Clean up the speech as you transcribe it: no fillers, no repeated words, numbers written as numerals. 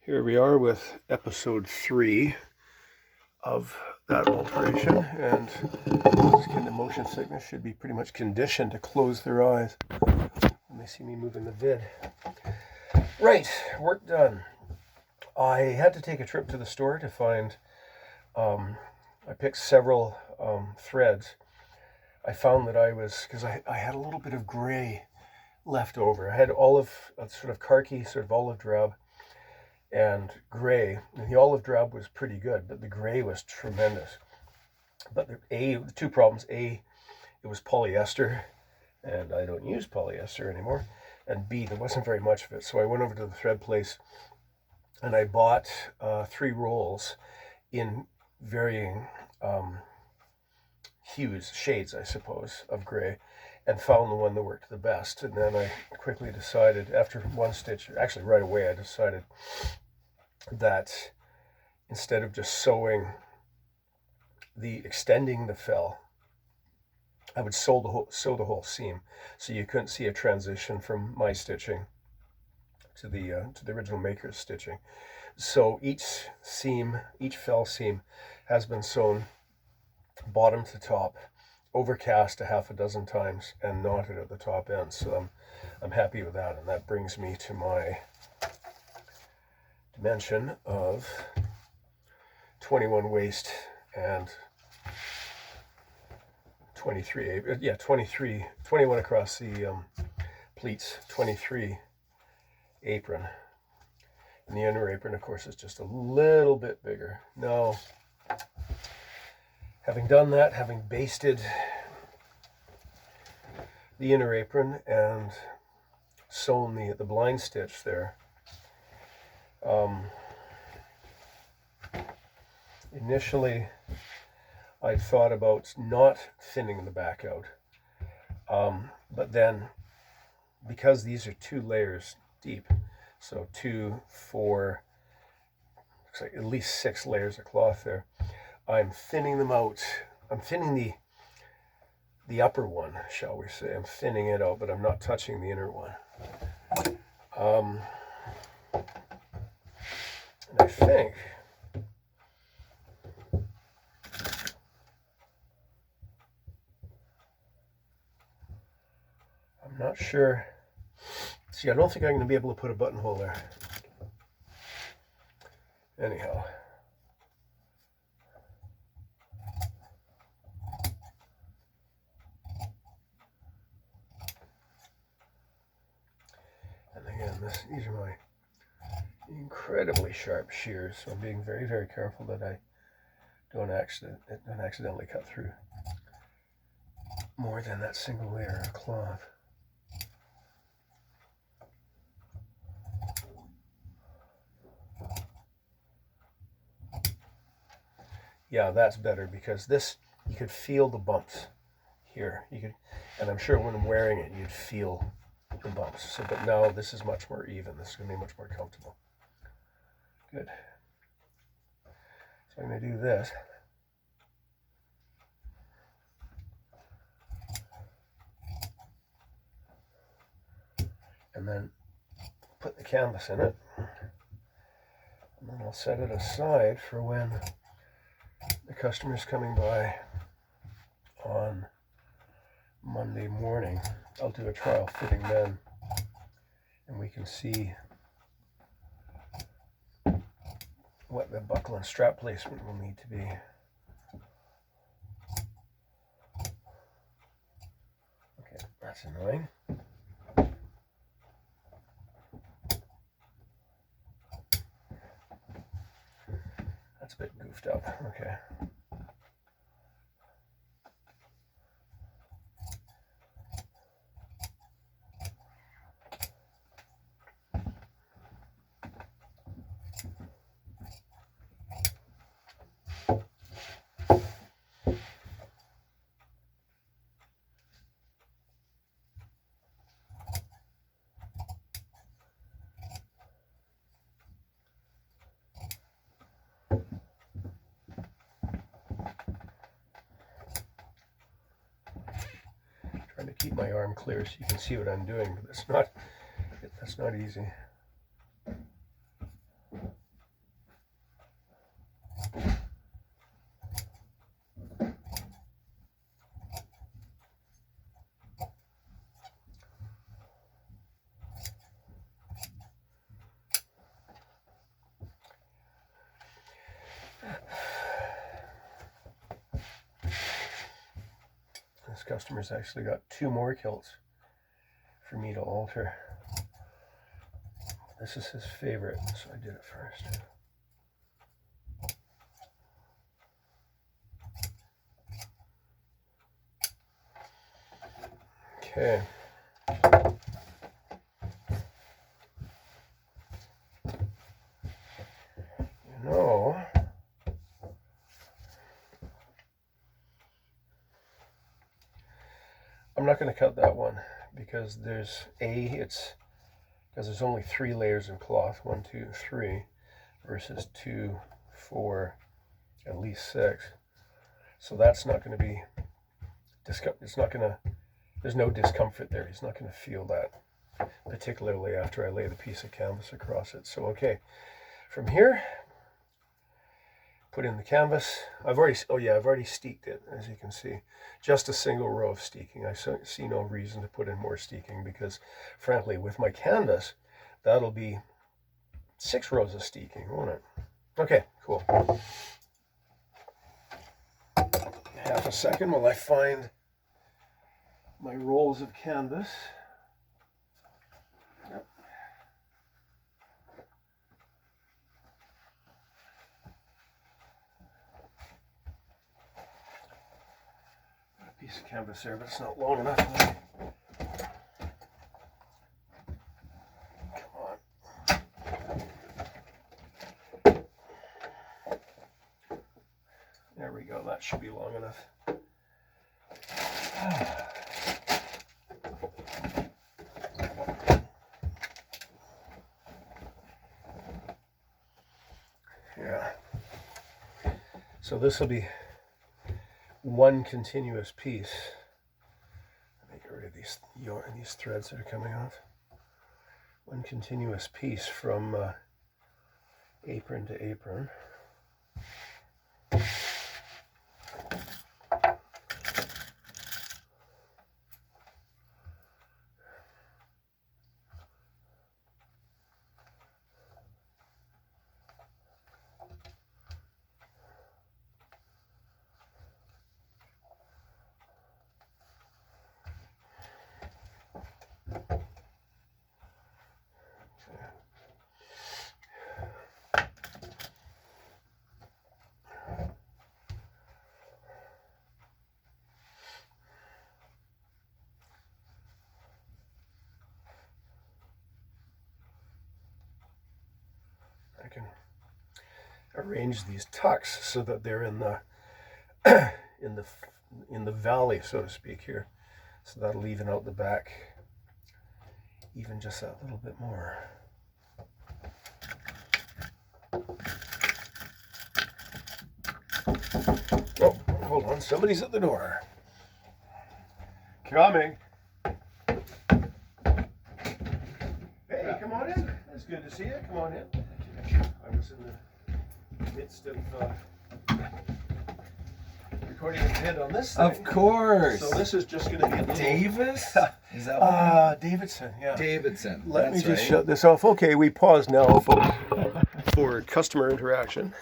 Here we are with episode 3 of that alteration, and this kid in motion sickness should be pretty much conditioned to close their eyes when they see me moving the vid. Right, work done. I had to take a trip to the store to find, I picked several threads. I found that because I had a little bit of gray left over. I had sort of khaki, sort of olive drab, and gray. And the olive drab was pretty good, but the gray was tremendous. But the two problems: A, it was polyester, and I don't use polyester anymore, and B, there wasn't very much of it. So I went over to the thread place, and I bought 3 rolls in varying hues, shades, I suppose, of gray, and found the one that worked the best. And then I quickly decided, after one stitch, actually right away, I decided that instead of just extending the fell, I would sew the whole seam, so you couldn't see a transition from my stitching to the original maker's stitching. So each fell seam has been sewn bottom to top, overcast a half a dozen times, and knotted at the top end. So I'm happy with that, and that brings me to my dimension of 21 waist and 21 across the pleats, 23 apron. And the inner apron, of course, is just a little bit bigger. Now, having done that, having basted the inner apron and sewn the blind stitch there, initially I thought about not thinning the back out, but then, because these are 2 layers deep, so 2, 4, looks like at least 6 layers of cloth there, I'm thinning them out. I'm thinning the upper one, shall we say. I'm thinning it out, but I'm not touching the inner one. And I think I'm not sure. See, I don't think I'm going to be able to put a buttonhole there. Anyhow. And again, these are my incredibly sharp shears, so I'm being very, very careful that I don't accidentally cut through more than that single layer of cloth. Yeah, that's better, because this, you could feel the bumps here. And I'm sure when I'm wearing it, you'd feel the bumps. So, but now this is much more even. This is going to be much more comfortable. Good. So I'm going to do this. And then put the canvas in it. And then I'll set it aside for when the customer's coming by on Monday morning. I'll do a trial fitting then, and we can see what the buckle and strap placement will need to be. Okay, that's annoying. That's a bit goofed up. Okay. Trying to keep my arm clear so you can see what I'm doing, but that's not easy. customer's actually got 2 more kilts for me to alter. This is his favorite, so I did it first. Okay. You know, I'm not going to cut that one because there's because there's only 3 layers of cloth, 1, 2, 3, versus 2, 4, at least 6. So that's not going to be, it's not going to, there's no discomfort there. He's not going to feel that, particularly after I lay the piece of canvas across it. So, okay, from here, put in the canvas. I've already steeked it, as you can see. Just a single row of steeking. I see no reason to put in more steeking because, frankly, with my canvas, that'll be 6 rows of steeking, won't it? Okay, cool. Half a second while I find my rolls of canvas. Yep. Got a piece of canvas there, but it's not long enough. Come on. There we go. That should be long enough. Yeah. So this will be one continuous piece. Let me get rid of these threads that are coming off. One continuous piece from apron to apron. I can arrange these tucks so that they're in the in the valley, so to speak, here. So that'll even out the back even just that little bit more. Oh, hold on, somebody's at the door. Coming. Hey, come on in. It's good to see you. Come on in. I was in the midst of recording a vid on this thing. Of course. So this is just going to be a Davis? Is that Davidson, yeah. Davidson. Let me just right. shut this off. Okay, we pause now, folks, for customer interaction.